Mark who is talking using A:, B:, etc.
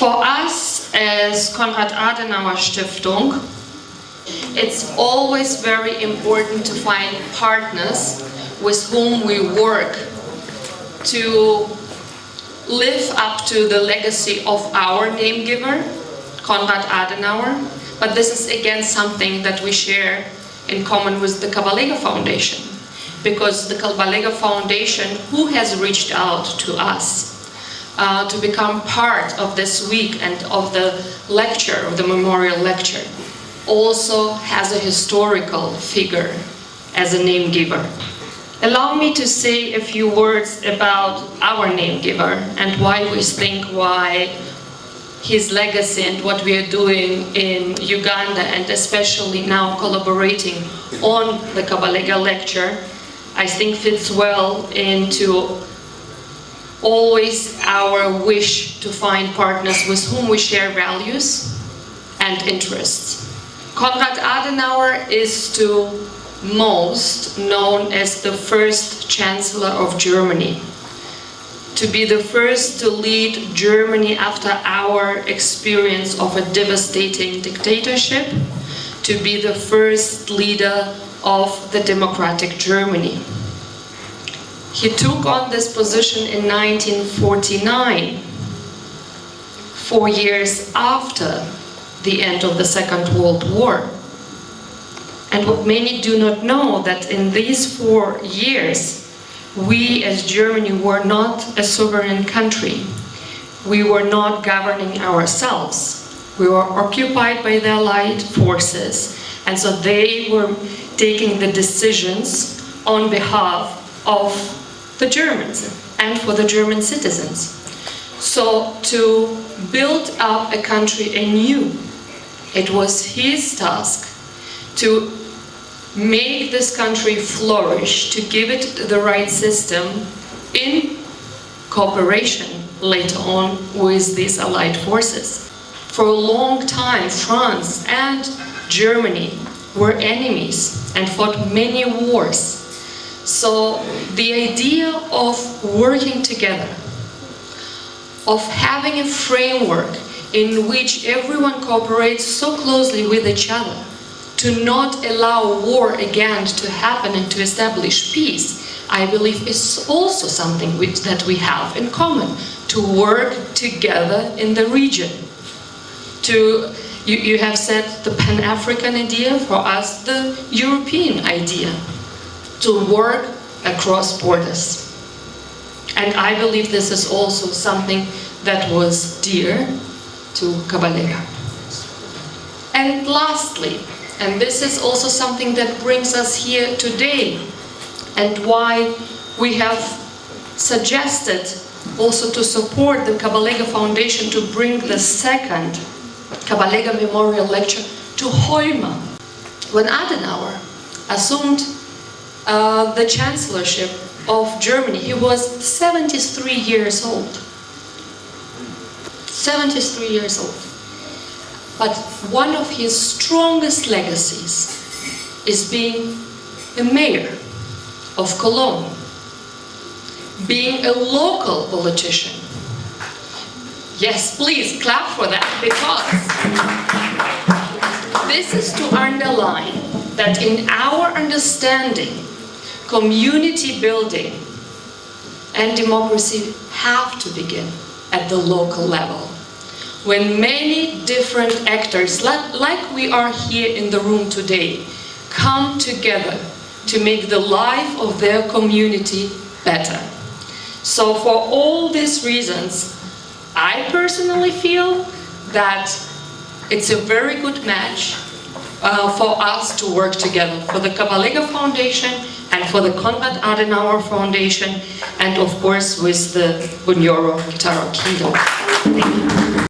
A: For us as Konrad-Adenauer-Stiftung, it's always very important to find partners with whom we work to live up to the legacy of our name giver, Konrad Adenauer, but this is again something that we share in common with the Kabalega Foundation, because the Kabalega Foundation, who has reached out to us to become part of this week and of the lecture, of the memorial lecture, also has a historical figure as a name giver. Allow me to say a few words about our name giver and why we think his legacy and what we are doing in Uganda, and especially now collaborating on the Kabalega lecture, I think fits well into always our wish to find partners with whom we share values and interests. Konrad Adenauer is to most known as the first Chancellor of Germany, to be the first to lead Germany after our experience of a devastating dictatorship, to be the first leader of the democratic Germany. He took on this position in 1949, 4 years after the end of the Second World War. And what many do not know, that in these 4 years, we as Germany were not a sovereign country. We were not governing ourselves. We were occupied by the Allied forces, and so they were taking the decisions on behalf of the Germans and for the German citizens. So to build up a country anew, it was his task to make this country flourish, to give it the right system in cooperation later on with these Allied forces. For a long time, France and Germany were enemies and fought many wars. So the idea of working together, of having a framework in which everyone cooperates so closely with each other, to not allow war again to happen and to establish peace, I believe is also something that we have in common, to work together in the region. You have said the Pan-African idea, for us the European idea, to work across borders. And I believe this is also something that was dear to Kabalega. And lastly, and this is also something that brings us here today, and why we have suggested also to support the Kabalega Foundation to bring the second Kabalega Memorial Lecture to Hoima. When Adenauer assumed the chancellorship of Germany, he was 73 years old. 73 years old. But one of his strongest legacies is being a mayor of Cologne, being a local politician. Yes, please clap for that, because this is to underline that in our understanding, community building and democracy have to begin at the local level. When many different actors, like we are here in the room today, come together to make the life of their community better. So for all these reasons, I personally feel that it's a very good match for us to work together, for the Kabalega Foundation and for the Konrad-Adenauer Foundation, and of course with the Bunyoro Tarakido. Thank you.